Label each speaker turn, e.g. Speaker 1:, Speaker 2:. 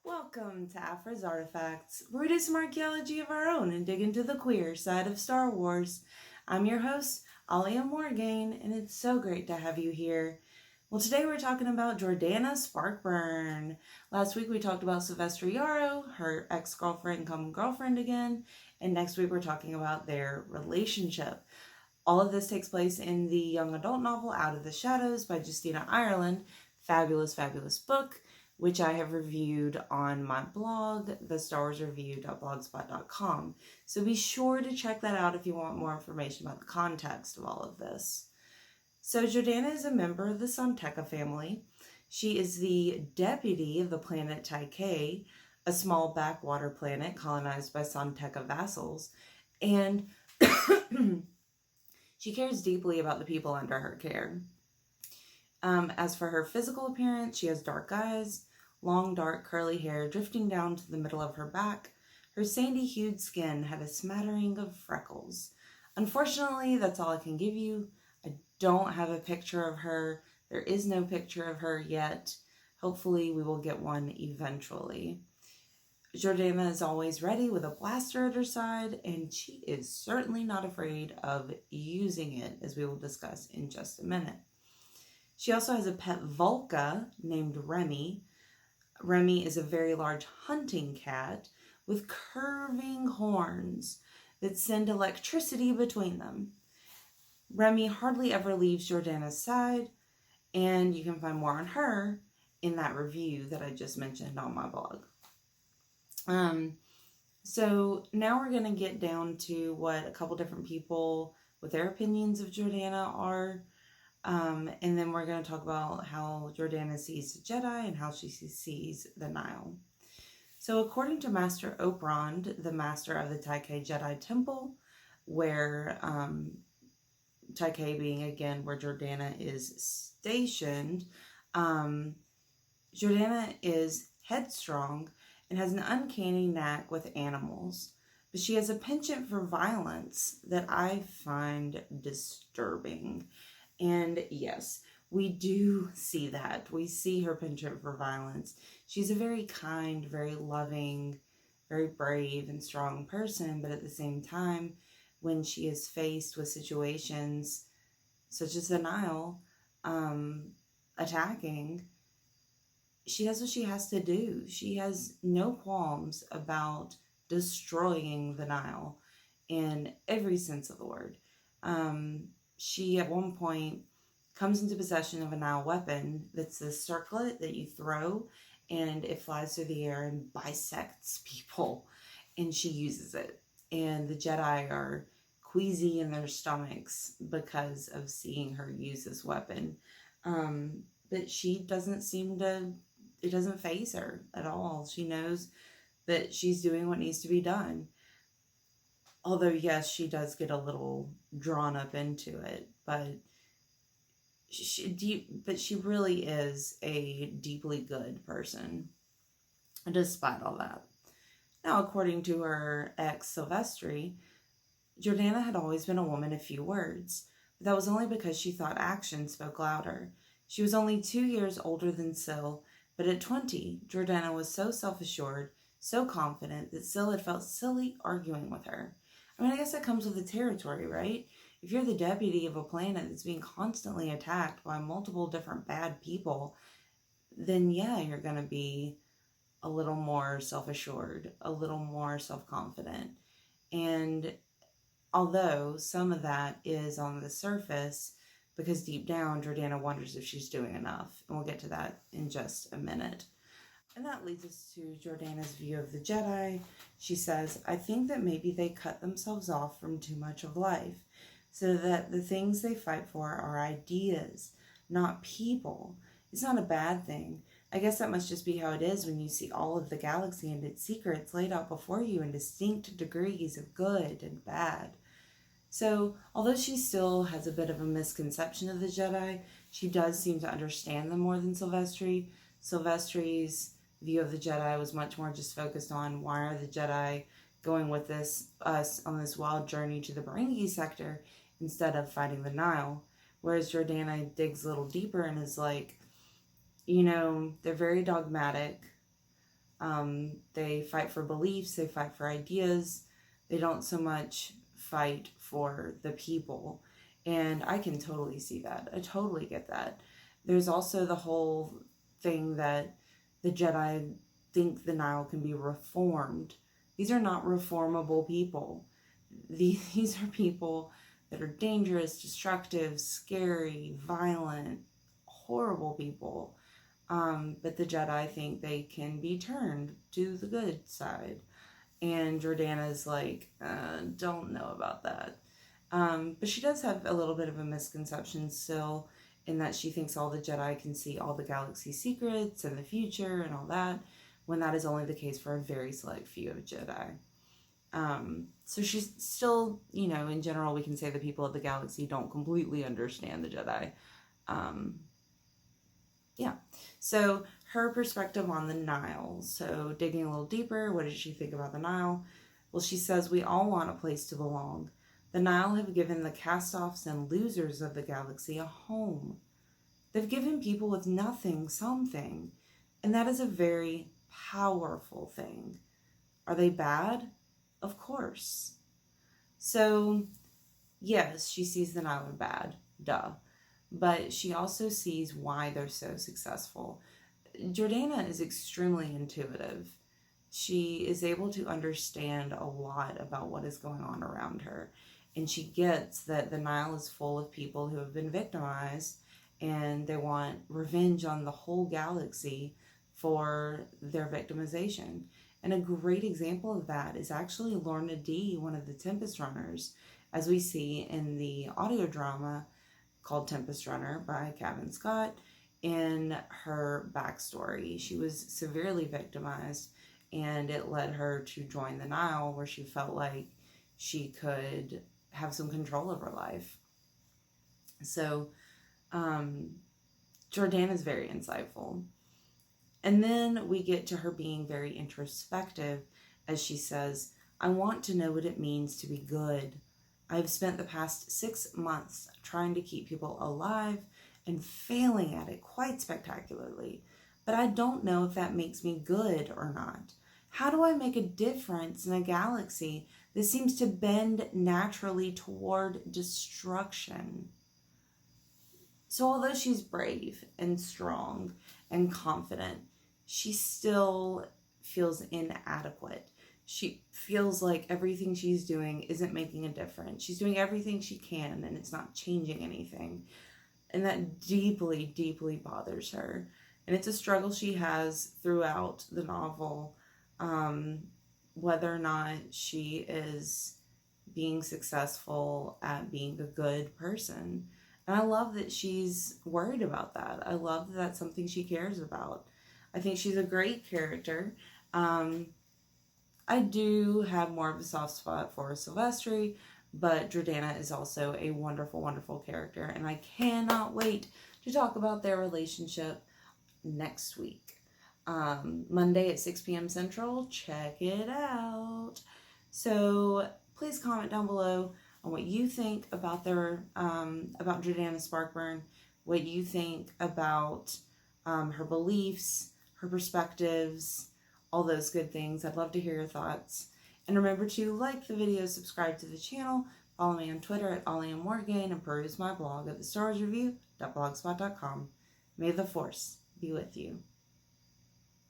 Speaker 1: Welcome to Afra's Artifacts, where we do some archaeology of our own and dig into the queer side of Star Wars. I'm your host, Alia Morgaine, and it's so great to have you here. Well, today we're talking about Jordanna Sparkburn. Last week we talked about Sylvestri Yarrow, her ex-girlfriend come girlfriend again, and next week we're talking about their relationship. All of this takes place in the young adult novel Out of the Shadows by Justina Ireland. Fabulous, fabulous book, which I have reviewed on my blog, thestarwarsreview.blogspot.com. So be sure to check that out if you want more information about the context of all of this. So Jordanna is a member of the Tiikae family. She is the deputy of the planet Tiikae, a small backwater planet colonized by Tiikae vassals, and she cares deeply about the people under her care. As for her physical appearance, she has dark eyes, long dark curly hair drifting down to the middle of her back. Her sandy-hued skin had a smattering of freckles. Unfortunately, that's all I can give you. I don't have a picture of her. There is no picture of her yet. Hopefully, we will get one eventually. Jordanna is always ready with a blaster at her side, and she is certainly not afraid of using it, as we will discuss in just a minute. She also has a pet Volca named Remy. Remy is a very large hunting cat with curving horns that send electricity between them. Remy hardly ever leaves Jordanna's side, and you can find more on her in that review that I just mentioned on my blog. So now we're going to get down to what a couple different people with their opinions of Jordanna are. And then we're going to talk about how Jordanna sees the Jedi and how she sees the Nile. So according to Master Oprond, the master of the Tiikae Jedi Temple, where Tiikae being again where Jordanna is stationed, Jordanna is headstrong and has an uncanny knack with animals. But she has a penchant for violence that I find disturbing. And yes, we do see that. We see her penchant for violence. She's a very kind, very loving, very brave and strong person. But at the same time, when she is faced with situations such as the Nile attacking, she does what she has to do. She has no qualms about destroying the Nile in every sense of the word. She, at one point, comes into possession of a Nile weapon that's a circlet that you throw, and it flies through the air and bisects people, and she uses it. And the Jedi are queasy in their stomachs because of seeing her use this weapon. But she doesn't seem to... It doesn't faze her at all. She knows that she's doing what needs to be done. Although, yes, she does get a little drawn up into it, but she really is a deeply good person, despite all that. Now, according to her ex, Sylvestri, Jordanna had always been a woman of few words, but that was only because she thought action spoke louder. She was only 2 years older than Syl, but at 20, Jordanna was so self-assured, so confident that Syl had felt silly arguing with her. I mean, I guess that comes with the territory, right? If you're the deputy of a planet that's being constantly attacked by multiple different bad people, then yeah, you're going to be a little more self-assured, a little more self-confident. And although some of that is on the surface, because deep down, Jordanna wonders if she's doing enough. And we'll get to that in just a minute. And that leads us to Jordanna's view of the Jedi. She says, I think that maybe they cut themselves off from too much of life, so that the things they fight for are ideas, not people. It's not a bad thing. I guess that must just be how it is when you see all of the galaxy and its secrets laid out before you in distinct degrees of good and bad. So, although she still has a bit of a misconception of the Jedi, she does seem to understand them more than Sylvestri. Sylvestri's view of the Jedi was much more just focused on why are the Jedi going with us on this wild journey to the Barangi sector instead of fighting the Nile. Whereas Jordanna digs a little deeper and is like, you know, they're very dogmatic. They fight for beliefs, they fight for ideas. They don't so much fight for the people. And I can totally see that. I totally get that. There's also the whole thing that the Jedi think the Nile can be reformed. These are not reformable people. These are people that are dangerous, destructive, scary, violent, horrible people. But the Jedi think they can be turned to the good side. And Jordanna's like, don't know about that. But she does have a little bit of a misconception still, in that she thinks all the Jedi can see all the galaxy's secrets and the future and all that, when that is only the case for a very select few of Jedi. So she's still, in general, we can say the people of the galaxy don't completely understand the Jedi. Yeah. So her perspective on the Nile. So digging a little deeper, what does she think about the Nile? Well, she says, we all want a place to belong. The Nile have given the cast-offs and losers of the galaxy a home. They've given people with nothing something, and that is a very powerful thing. Are they bad? Of course. So, yes, she sees the Nile as bad, duh. But she also sees why they're so successful. Jordanna is extremely intuitive. She is able to understand a lot about what is going on around her. And she gets that the Nile is full of people who have been victimized, and they want revenge on the whole galaxy for their victimization. And a great example of that is actually Lorna D, one of the Tempest Runners, as we see in the audio drama called Tempest Runner by Kevin Scott. In her backstory, she was severely victimized, and it led her to join the Nile, where she felt like she could have some control of her life. So Jordanna is very insightful. And then we get to her being very introspective, as she says, I want to know what it means to be good. I've spent the past 6 months trying to keep people alive and failing at it quite spectacularly, but I don't know if that makes me good or not. How do I make a difference in a galaxy that seems to bend naturally toward destruction? So although she's brave and strong and confident, she still feels inadequate. She feels like everything she's doing isn't making a difference. She's doing everything she can, and it's not changing anything. And that deeply, deeply bothers her. And it's a struggle she has throughout the novel, whether or not she is being successful at being a good person. And I love that she's worried about that. I love that that's something she cares about. I think she's a great character. I do have more of a soft spot for Sylvestri, but Jordanna is also a wonderful, wonderful character, and I cannot wait to talk about their relationship next week. Monday at 6 p.m. Central. Check it out. So please comment down below on what you think about their about Jordanna Sparkburn, what you think about her beliefs, her perspectives, all those good things. I'd love to hear your thoughts. And remember to like the video, subscribe to the channel, follow me on Twitter at OllieandMorgan, and peruse my blog at thestarwarsreview.blogspot.com. May the Force be with you.